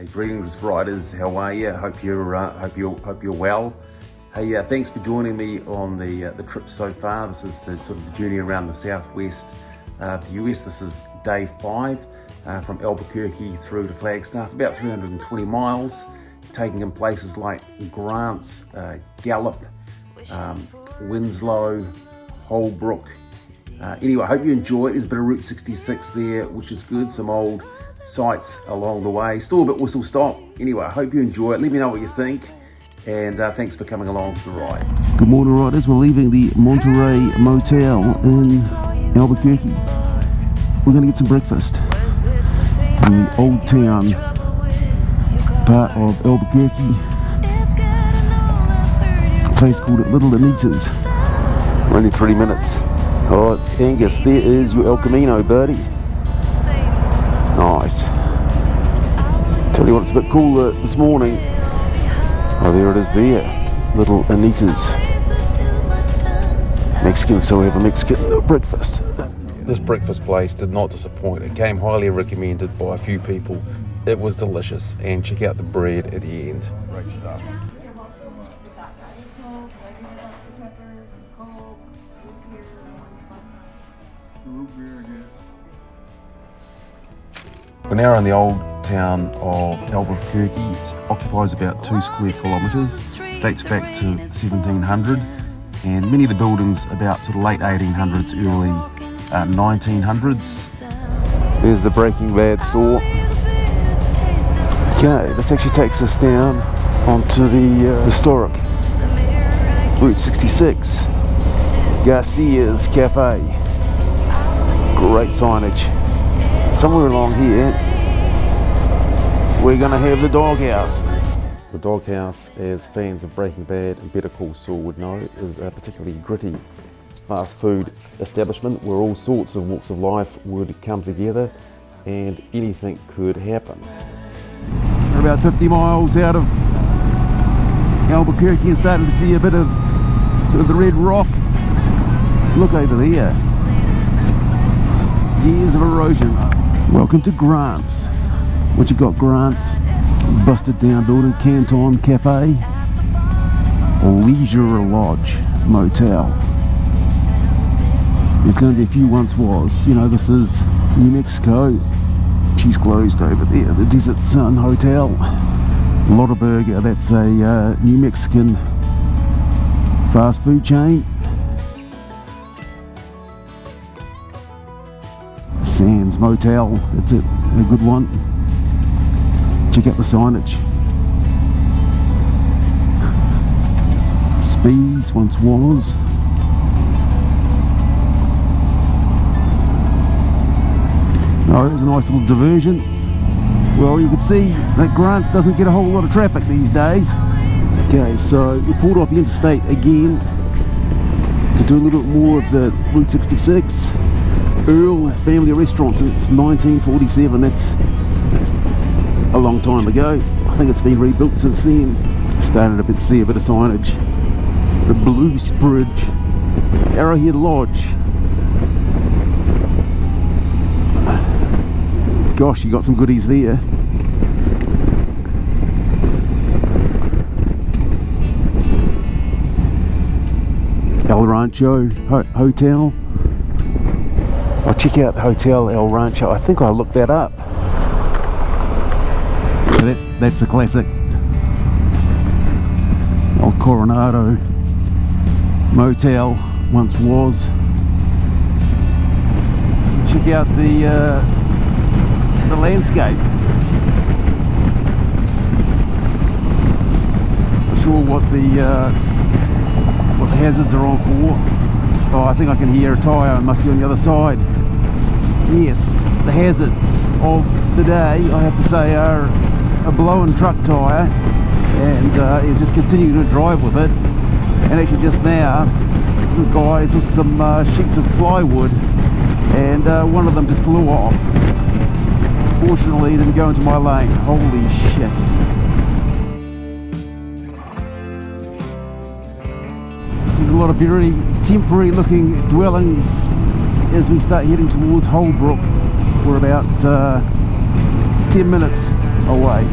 Hey, greetings, riders. How are you? Hope you're well. Hey, thanks for joining me on the trip so far. This is the sort of the journey around the southwest of the US. This is day 5 from Albuquerque through to Flagstaff, about 320 miles, taking in places like Grants, Gallup, Winslow, Holbrook. Anyway, I hope you enjoy it. There's a bit of Route 66 there, which is good. Some old sights along the way. Still a bit whistle stop. Anyway, I hope you enjoy it. Let me know what you think. And thanks for coming along for the ride. Good morning, riders. We're leaving the Monterey Motel in Albuquerque. We're going to get some breakfast in the old town part of Albuquerque. A place called Little Anita's. Only 3 minutes. Alright, Angus, there is your El Camino, buddy. Nice. Tell you what, it's a bit cooler this morning. Oh, there it is there. Little Anita's. Mexican, so we have a Mexican breakfast. This breakfast place did not disappoint. It came highly recommended by a few people. It was delicious, and check out the bread at the end. Great stuff. We're now in the old town of Albuquerque. It occupies about 2 square kilometres, dates back to 1700, and many of the buildings about sort of late 1800s, early 1900s. There's the Breaking Bad store. Okay, this actually takes us down onto the historic Route 66, Garcia's Cafe. Great signage. Somewhere along here, we're going to have the doghouse. The doghouse, as fans of Breaking Bad and Better Call Saul would know, is a particularly gritty fast food establishment where all sorts of walks of life would come together and anything could happen. We're about 50 miles out of Albuquerque and starting to see a bit of sort of the red rock. Look over there. Years of erosion. Welcome to Grants. What you got, Grants? Busted down building, Canton Cafe, Leisure Lodge Motel. There's going to be a few once was. You know, this is New Mexico. She's closed over there. The Desert Sun Hotel. Lottaburger, that's a New Mexican fast food chain. Sands Motel, that's it, a good one. Check out the signage. Spees once was. Oh, there's a nice little diversion. Well, you can see that Grants doesn't get a whole lot of traffic these days. Okay, so we pulled off the interstate again to do a little bit more of the Route 66. Earl's Family Restaurant since 1947. That's a long time ago. I think it's been rebuilt since then. Started a bit to see a bit of signage. The Blues Bridge, Arrowhead Lodge. Gosh, you got some goodies there. El Rancho Hotel. I'll check out the Hotel El Rancho. I think I looked that up. That's the classic. Old Coronado Motel once was. Check out the landscape. Not sure what the hazards are on for. Oh, I think I can hear a tyre. It must be on the other side. Yes, the hazards of the day, I have to say, are a blown truck tyre, and he's just continuing to drive with it. And actually just now, some guys with some sheets of plywood, and one of them just flew off. Fortunately, he didn't go into my lane. Holy shit. A lot of very temporary looking dwellings as we start heading towards Holbrook. We're about 10 minutes away.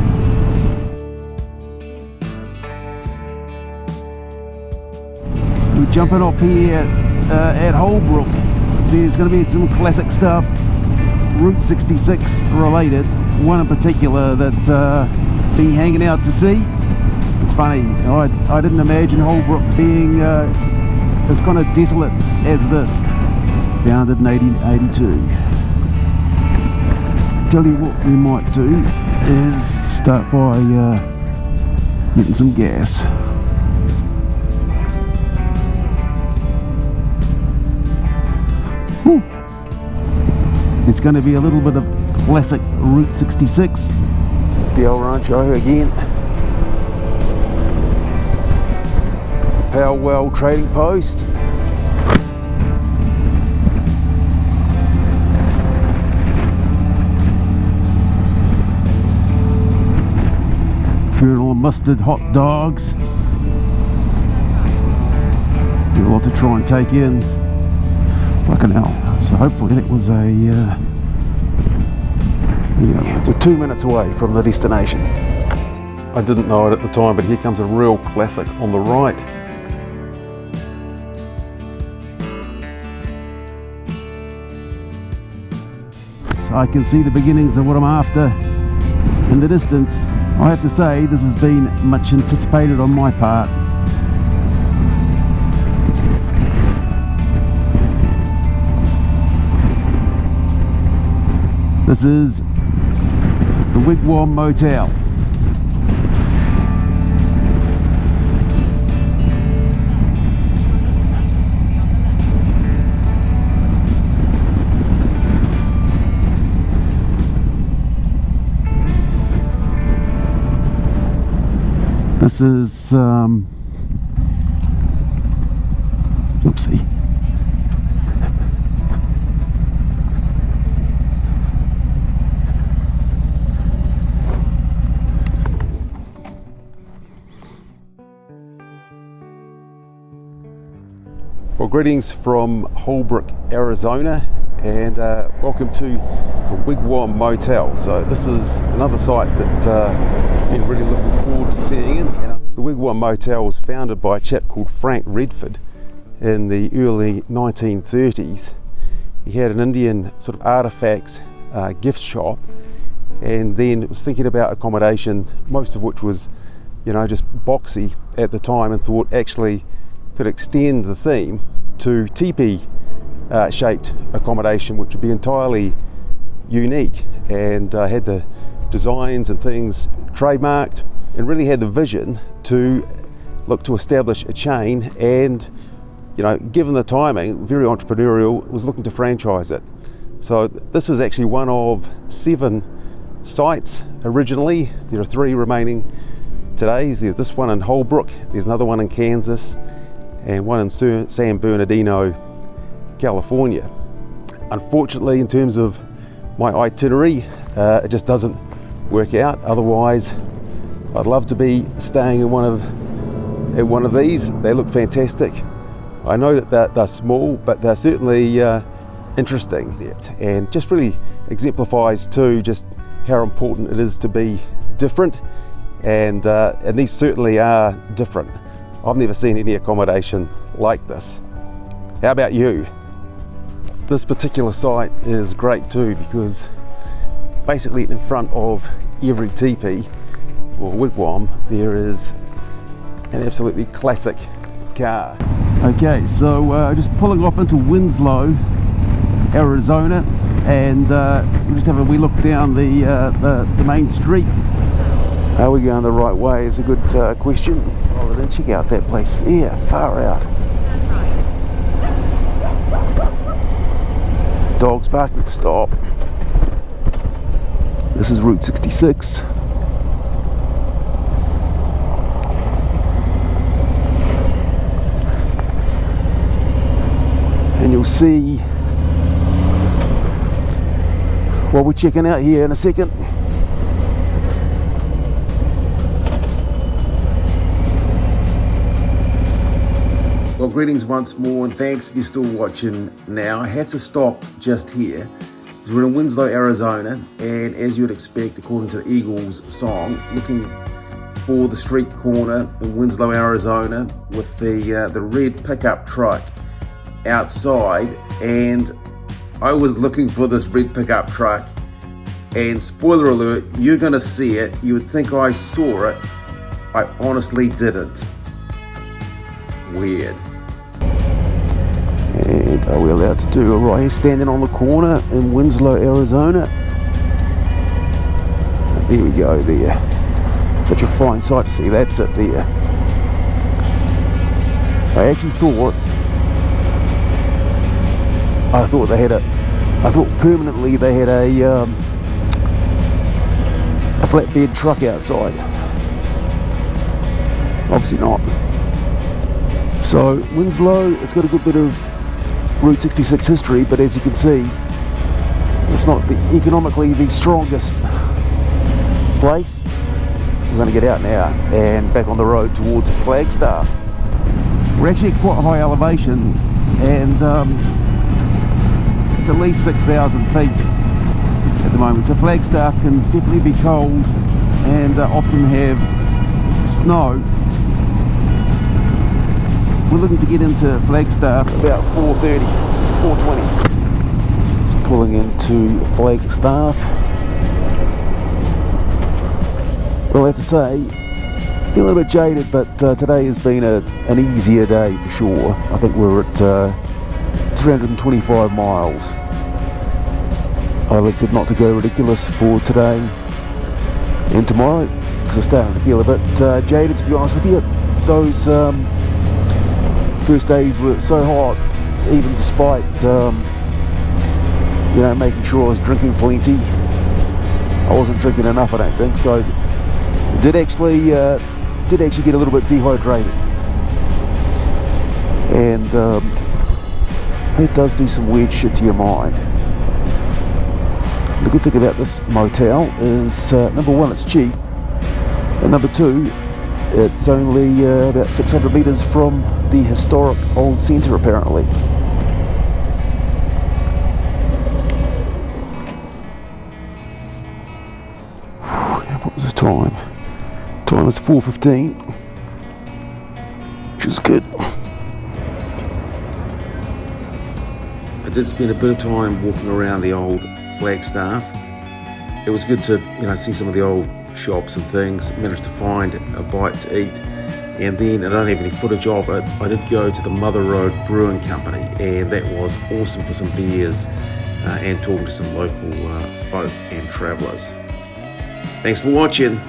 We're jumping off here at Holbrook. There's going to be some classic stuff, Route 66 related. One in particular that been hanging out to see. It's funny, I didn't imagine Holbrook being as kind of desolate as this. Founded in 1882. Tell you what we might do is start by getting some gas. Whew. There's going to be a little bit of classic Route 66. The old Rancho again. Powell trading post. Colonel Mustard hot dogs. A lot to try and take in. Fucking hell. So hopefully that was we're 2 minutes away from the destination. I didn't know it at the time, but here comes a real classic on the right. So I can see the beginnings of what I'm after in the distance. I have to say, this has been much anticipated on my part. This is the Wigwam Motel. This is oopsie. Well, greetings from Holbrook, Arizona, and welcome to the Wigwam Motel. So this is another site that I've been really looking forward to seeing. The Wigwam Motel was founded by a chap called Frank Redford in the early 1930s. He had an Indian sort of artifacts gift shop, and then was thinking about accommodation, most of which was, just boxy at the time, and thought actually could extend the theme to teepee shaped accommodation, which would be entirely unique, and had the designs and things trademarked, and really had the vision to look to establish a chain, and given the timing, very entrepreneurial, was looking to franchise it. So this is actually one of 7 sites originally. There are 3 remaining today. There's this one in Holbrook, there's another one in Kansas, and one in San Bernardino, California. Unfortunately, in terms of my itinerary, it just doesn't work out. Otherwise, I'd love to be staying in one of these. They look fantastic. I know that they're small, but they're certainly interesting, and just really exemplifies too just how important it is to be different, and these certainly are different. I've never seen any accommodation like this. How about you? This particular site is great too, because basically in front of every teepee or wigwam there is an absolutely classic car. Okay, so just pulling off into Winslow, Arizona, and we'll just have a wee look down the main street. Are we going the right way is a good question. Oh, then check out that place there, far out. Dogs barking at stop. This is Route 66. And you'll see what we're checking out here in a second. Well, greetings once more, and thanks if you're still watching now. I have to stop just here We're in Winslow, Arizona, and as you'd expect, according to the Eagles song, looking for the street corner in Winslow, Arizona, with the red pickup truck outside. And I was looking for this red pickup truck, and spoiler alert, you're gonna see it. You would think I saw it. I honestly didn't. Weird. And are we allowed to do a right here, standing on the corner in Winslow, Arizona? There we go, there. Such a fine sight to see. That's it there. I actually thought permanently they had a flatbed truck outside. Obviously not. So Winslow, it's got a good bit of Route 66 history, but as you can see, it's not economically the strongest place. We're going to get out now and back on the road towards Flagstaff. We're actually at quite a high elevation, and it's at least 6,000 feet at the moment, so Flagstaff can definitely be cold and often have snow. We're looking to get into Flagstaff about 4:30, 4:20. Just pulling into Flagstaff. Well, I have to say, feeling a bit jaded, but today has been an easier day for sure. I think we're at 325 miles. I elected not to go ridiculous for today and tomorrow because I'm starting to feel a bit jaded, to be honest with you. Those first days were so hot, even despite making sure I was drinking plenty. I wasn't drinking enough, I don't think, so did actually get a little bit dehydrated, and it does do some weird shit to your mind. The good thing about this motel is number one, it's cheap, and number two, it's only about 600 metres from the historic old centre apparently. What was the time? Time is 4:15, which is good. I did spend a bit of time walking around the old Flagstaff. It was good to see some of the old shops and things. Managed to find a bite to eat, and then I don't have any footage of it. I did go to the Mother Road Brewing Company, and that was awesome for some beers and talking to some local folk and travellers. Thanks for watching.